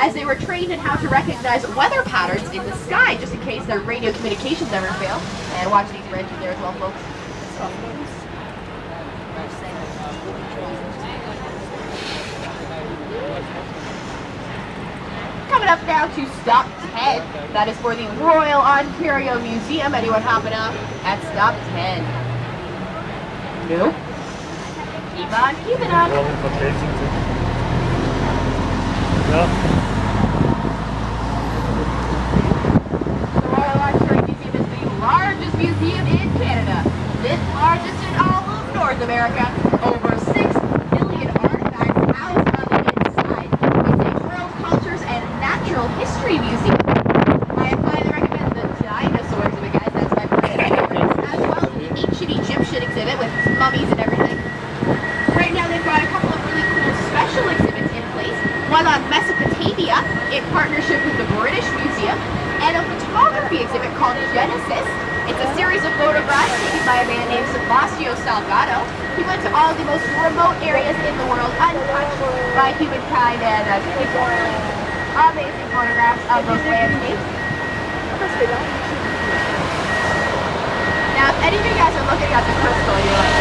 as they were trained in how to recognize weather patterns in the sky, just in case their radio communications ever fail. And watch these branches there as well, folks. Coming up now to stop 10. That is for the Royal Ontario Museum. Anyone hopping up at stop 10? Nope. Keep on keeping on. The Royal Ontario Museum is the largest museum in Canada. Fifth largest in all of North America. Over 6 million artifacts housed on the inside. It's a world cultures and natural history museum. I highly recommend the dinosaur exhibit, guys. That's my favorite. As well as the ancient Egyptian exhibit with mummies and everything. Right now they've got a couple of really cool special exhibits in place. One on Mesopotamia in partnership with the British Museum, and a photography exhibit called Genesis. It's a series of photographs taken by a man named Sebastião Salgado. He went to all of the most remote areas in the world untouched by humankind and took really amazing photographs of those landscapes. Now, if any of you guys are looking at the crystal, you're like,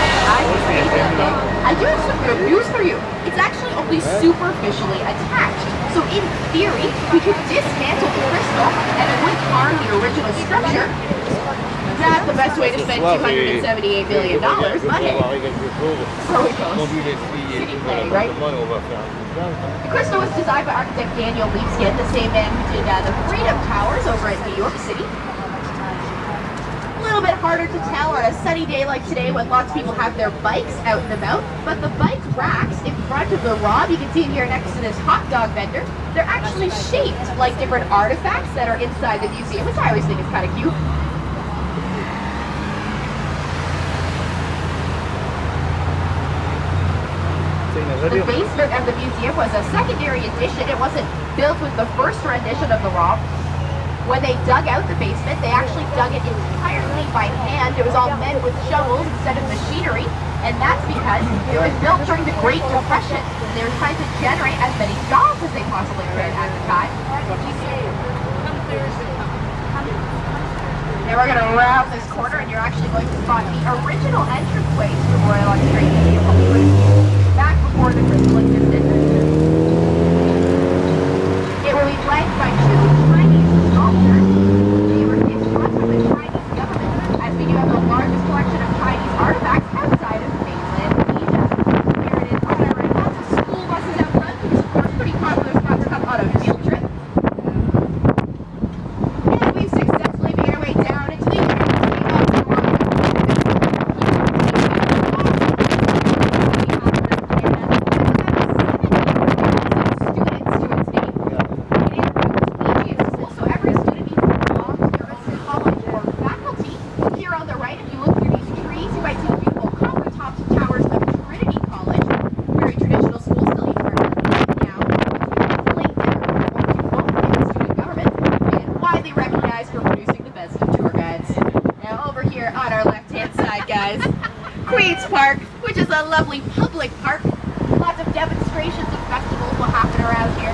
I do have some good news for you. It's actually only superficially attached. So in theory, we could dismantle the crystal and it wouldn't harm the original structure. Not the best way to spend $278 million, but hey, so it goes. City planning, right? The crystal was designed by architect Daniel Leapskin, the same man who did the Freedom Towers over at New York City. A little bit harder to tell on a sunny day like today when lots of people have their bikes out and about, but the bike racks in front of the Rob, you can see here next to this hot dog vendor, they're actually shaped like different artifacts that are inside the museum, which I always think is kind of cute. The basement of the museum was a secondary addition. It wasn't built with the first rendition of the Rob. When they dug out the basement, they actually dug it entirely by hand. It was all men with shovels instead of machinery, and that's because it was built during the Great Depression. They were trying to generate as many jobs as they possibly could at the time. Now we're going to round this corner, and you're actually going to spot the original entranceway to the Royal Ontario Museum, back before the crystal existed. It will be flanked by two Chinese sculptures. They were gifted from the Chinese government, as we do have the largest collection of Chinese artifacts outside of mainland Asia. Here it is on our right, lots of school buses out front, which is of course pretty popular spot to come on a field trip. And we've successfully made our way down into the University of Toronto. Park, which is a lovely public park. Lots of demonstrations and festivals will happen around here.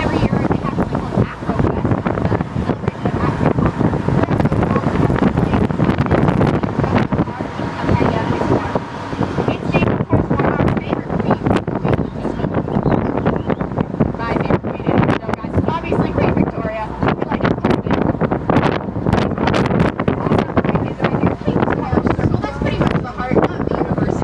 Every year they have something called Afro Fest, celebration of African culture. It's named, of course, one of our favorite queens. My favorite queen, you know, guys, obviously Queen Victoria. We like it quite a bit. Heart of the University.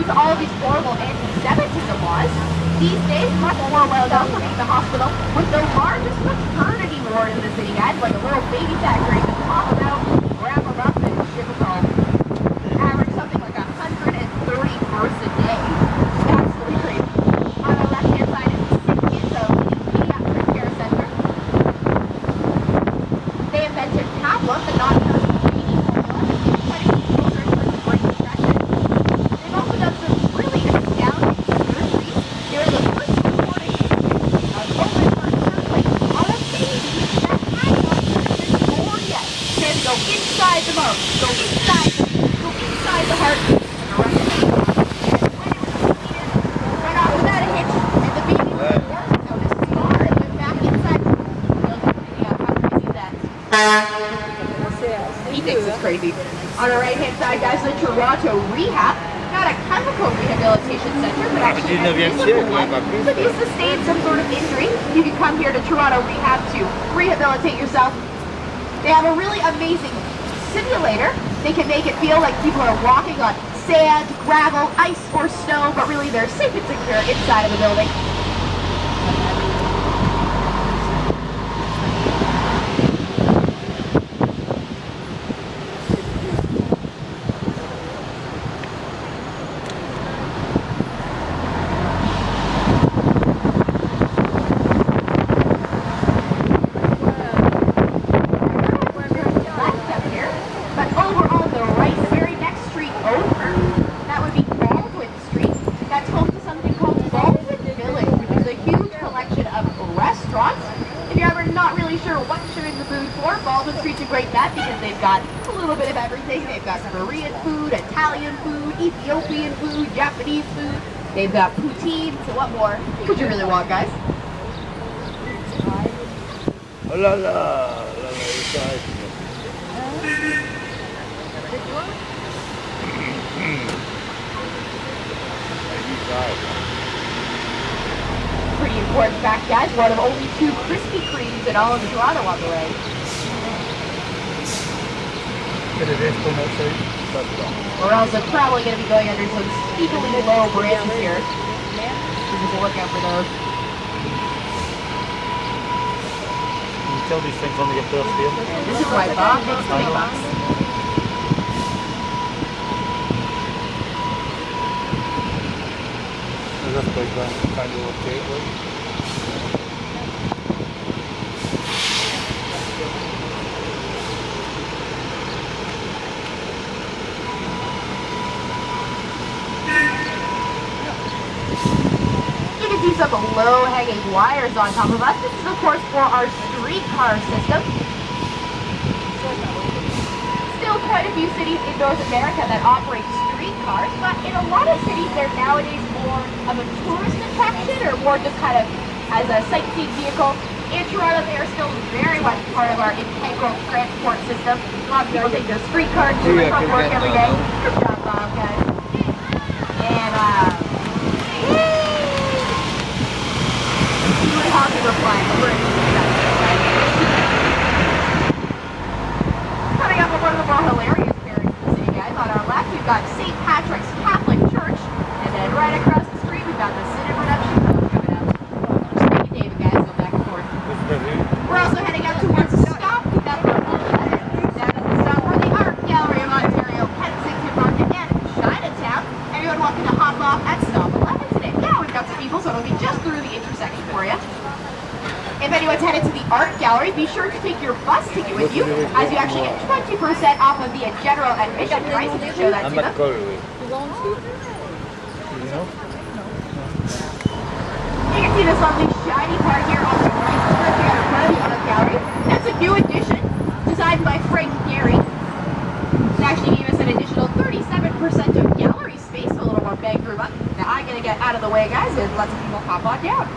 to all of these horrible anti-Semitism laws, these days much more well known for being the hospital with the largest maternity ward in the city, guys, like a little baby factory. Just pop them out, grab them up, and ship them home. Average something like 130 births a day. Absolutely crazy. On the left-hand side is the sick kids, so pediatric care center. They invented Pavlov, the non-personal feeding formula, trying to keep children from the great depression. They've also done some really astounding surgeries. During the first recording of open heart surgery on a baby that had not been born yet. They had to go inside the mouth, go inside the heart, and the rest of the body. And when it was completed, went off without a hitch, and the baby was born without a scar and went back inside. How crazy is that? He thinks it's crazy. On the right-hand side, guys, the Toronto Rehab. Not a chemical rehabilitation center, but actually a physical one. So if you sustain some sort of injury, you can come here to Toronto Rehab to rehabilitate yourself. They have a really amazing simulator. They can make it feel like people are walking on sand, gravel, ice, or snow, but really they're safe and secure inside of the building. Street's a great bet because they've got a little bit of everything. They've got Korean food, Italian food, Ethiopian food, Japanese food. They've got poutine. So what more could you really want, guys? Oh la la, inside. Pretty important fact, guys. One of only 2 Krispy Kremes in all of Toronto on the way. We're also probably going to be going under some steeply low branches here. So just look out for those. Can you tell these things only get built here? And this is why Bob makes the big bucks. That's like kind of a gateway. Some low-hanging wires on top of us. This is, of course, for our streetcar system. Still quite a few cities in North America that operate streetcars, but in a lot of cities, they're nowadays more of a tourist attraction or more just kind of as a sightseeing vehicle. In Toronto, they are still very much part of our integral transport system. A lot of people take their streetcar to and from work every day. Good job, Bob, guys. And, coming up with one of the more hilarious pairings in the city, guys. On our left, we've got St. Patrick's Catholic Church, and then right across the street, we've got the Sin and Redemption Club coming out. Just thank you, David, guys. Go back and forth. We're also heading out towards the stop. We've got the down at the stop for the Art Gallery of Ontario, Kensington Market, and Chinatown. Everyone welcome to hop off at stop 11 today. Yeah, we've got some people, so it'll be just through the intersection for you. If anyone's headed to the Art Gallery, be sure to take your bus ticket with you, as you actually get 20% off of the general admission price if you show that to them. You can see this lovely shiny part here on the right strip here in front of the Art Gallery. That's a new addition, designed by Frank Gehry. It actually gave us an additional 37% of gallery space, so a little more bang room up. Now I'm going to get out of the way, guys, and let some people hop on down.